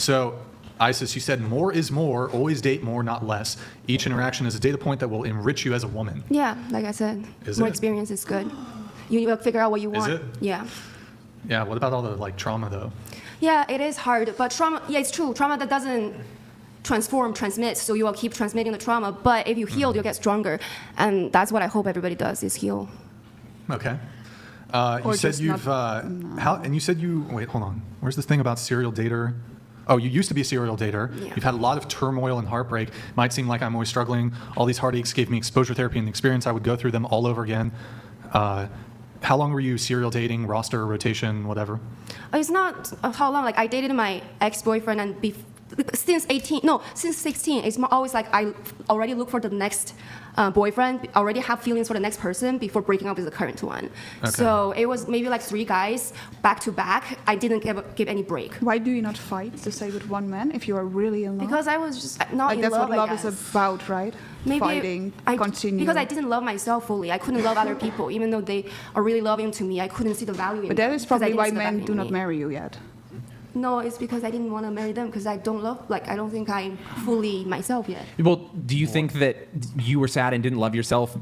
So, Isis, you said more is more. Always date more, not less. Each interaction is a data point that will enrich you as a woman. Yeah, like I said, Is more it? experience is good. You will figure out what you want. Is it? Yeah. Yeah. What about all the trauma though? Yeah, it is hard, but trauma. Yeah, it's true. Trauma that doesn't transmits, so you will keep transmitting the trauma. But if you heal, you'll get stronger, and that's what I hope everybody does is heal. Okay. You Or said just you've and you said you wait. Hold on. Where's this thing about serial dater? Oh, you used to be a serial dater. Yeah. You've had a lot of turmoil and heartbreak. Might seem like I'm always struggling. All these heartaches gave me exposure therapy and the experience. I would go through them all over again. How long were you serial dating, roster, rotation, whatever? It's not how long. Like I dated my ex-boyfriend and since 16. It's always like I already look for the next boyfriend. Already have feelings for the next person before breaking up with the current one. Okay. So it was maybe like 3 guys back to back. I didn't give any break. Why do you not fight to stay with one man if you are really in love? Because I was just not like in that's love. what love I is guess. about, right? Maybe Fighting, continue. Because I didn't love myself fully. I couldn't love other people, even though they are really loving to me. I couldn't see the value in But them. that is because I probably didn't why see the value men do in not me. marry you yet. No, it's because I didn't want to marry them because I don't love. Like I don't think I'm fully myself yet. Well, do you think that you were sad and didn't love yourself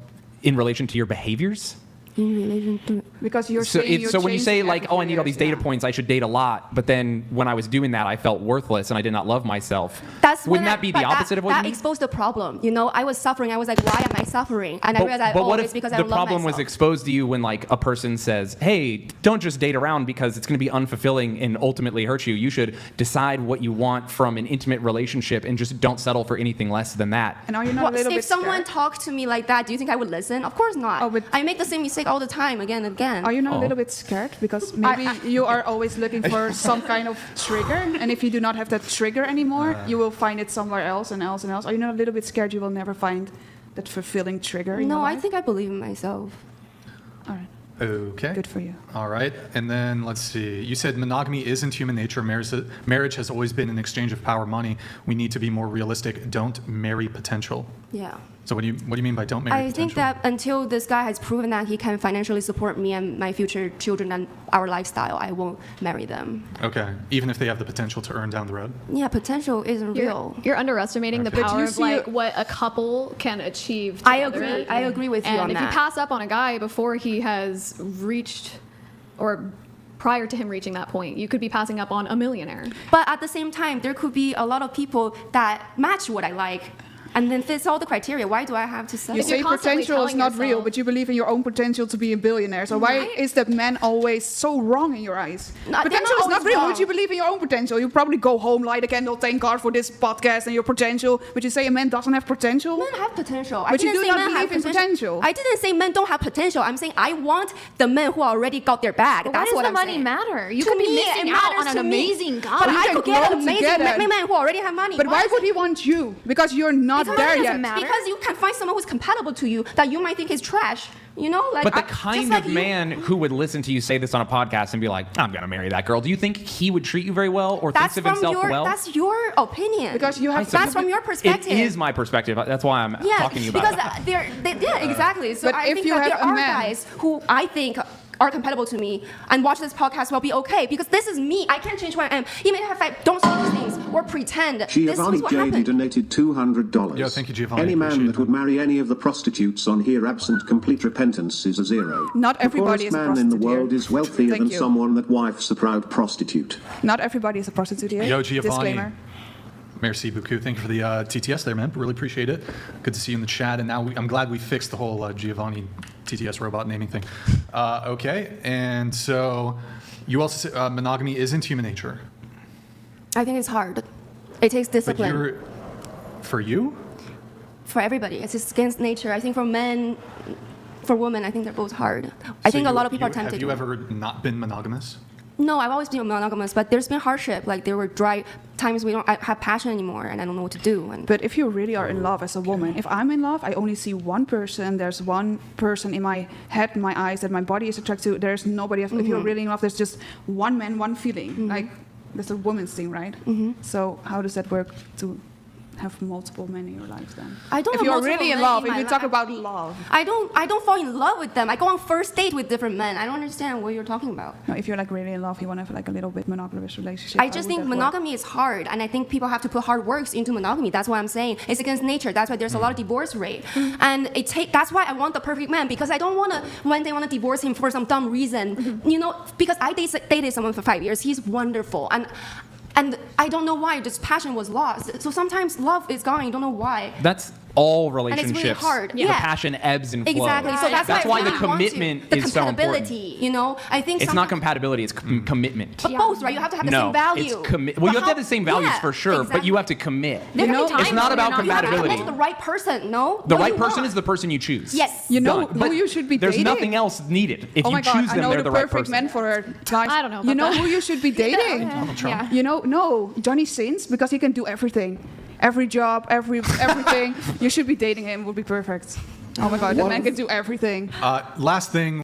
in relation to your behaviors? In relation to Because you're So, saying you're so when you say changing like, every oh, I need all these 4 data years, points, I should date a lot, but then when I was doing that, I felt worthless and I did not love myself. Wouldn't that be the opposite of what you that mean? exposed the problem? You know, I was suffering. I was like, why am I suffering? And I realized, but what it's if because I the don't love problem was myself. exposed to you when like a person says, hey, don't just date around because it's going to be unfulfilling and ultimately hurt you. You should decide what you want from an intimate relationship and just don't settle for anything less than that. And are you not Well, a little if bit someone scared? talked to me like that, do you think I would listen? Of course not. Oh, but- I make the same mistake all the time, again and again. Are you not Oh. a little bit scared? Because maybe you are always looking for some kind of trigger, and if you do not have that trigger anymore, you will find it somewhere else and else and else. Are you not a little bit scared you will never find that fulfilling trigger in your No, I life? think I believe in myself. All right, Okay. good for you. All right. And then let's see. You said monogamy isn't human nature. Marriage has always been an exchange of power, money. We need to be more realistic. Don't marry potential. Yeah. So what do you mean by don't marry I potential? think that until this guy has proven that he can financially support me and my future children and our lifestyle, I won't marry them. Okay. Even if they have the potential to earn down the road. Yeah, potential isn't real. You're underestimating the Okay. But power you of see like what a couple can achieve I together. agree. I agree with you And on if that. you pass up on a guy before he has reached, or prior to him reaching that point, you could be passing up on a millionaire. But at the same time, there could be a lot of people that match what I like and then fits all the criteria. Why do I have to settle? You If you're say constantly potential is telling not real, yourself- but you believe in your own potential to be a billionaire. So why Right. is that man always so wrong in your eyes? No, they're Potential not is not always real, wrong. but you believe in your own potential. You probably go home, light a candle, thank God for this podcast and your potential. But you say a man doesn't have potential? Men have potential. I But you didn't do say not men have believe in potential. I didn't say men don't have potential. I'm saying I want the men who already got their bag. But That's why what does I'm the money saying. matter? You To could be me, missing it out matters on an to me. amazing guy. But You I can could get grow an amazing together. men who already have money. But why would he want you? Because you're not Because there it yet. doesn't matter. Because you can find someone who's compatible to you that you might think is trash. You know, like. But the just kind like of you. man who would listen to you say this on a podcast and be like, I'm going to marry that girl, do you think he would treat you very well or That's thinks of from himself your. well? That's your opinion. Because you have That's from your perspective. It is my perspective. That's why I'm Yeah, talking to you about because it. yeah, exactly. So But I if think you that have there a are man- guys who I think are compatible to me and watch this podcast will be okay because this is me. I can't change who I am. Even if I don't say these things or pretend. This Giovanni is what JD happened. donated $200. Yo, thank you, Giovanni. Any man Appreciate that would that. marry any of the prostitutes on here absent complete repentance is a zero. Not everybody the is a poorest man in the prostitute. world is wealthier Thank than you. someone that wife's a proud prostitute. Not everybody is a prostitute here. Yo, Giovanni. Disclaimer. Merci beaucoup. Thank you for the TTS there, man. Really appreciate it. Good to see you in the chat. And now I'm glad we fixed the whole Giovanni TTS robot naming thing. Okay. And so you also said monogamy isn't human nature. I think it's hard. It takes But discipline for you? for everybody. It's just against nature. I think for men, for women, I think they're both hard. I think a lot of people are tempted. Have you ever not been monogamous? No, I've always been monogamous, but there's been hardship. Like there were dry times we don't have passion anymore, and I don't know what to do. And But if you really are in love as a woman, if I'm in love, I only see one person. There's one person in my head, my eyes, that my body is attracted to. There's nobody else. If you're really in love, there's just one man, one feeling. Like that's a woman's thing, right? So how does that work to have multiple men in your life then. I don't If have you're multiple really in men love, in if my you talk life. about love. I don't fall in love with them. I go on first date with different men. I don't understand what you're talking about. No, if you're like really in love, you want to have like a little bit monogamous relationship. I just think would that work? monogamy is hard, and I think people have to put hard works into monogamy. That's why I'm saying it's against nature. That's why there's a lot of divorce rate, and that's why I want the perfect man, because I don't want to when they want to divorce him for some dumb reason, you know. Because I dated someone for 5 years. He's wonderful, and I don't know why. Just passion was lost. So sometimes love is gone. You don't know why. That's all it's really relationships. hard. The Yeah. passion ebbs and flows. Exactly. So that's why I the really want to. commitment The is so important. compatibility, you know. I think It's not sometimes- compatibility, it's commitment. But both, right? You have to have the No, same value. it's well, you But have to how- have the same values yeah, for sure, but exactly. you have to commit. There can be It's times not when about you're You have to compatibility. commit to the right person, no? The What do right you person want? is the person you choose. Yes. You know Done. who But you should be There's dating? nothing else needed. If Oh you my God, choose I them, know they're the the right perfect person. man for her. Guys, I don't know You about know that. who you should be dating? Yeah. You know, no, Johnny Sins, because he can do everything. Every job, everything. You should be dating him, would be perfect. Oh my God, that man can do everything. Last thing.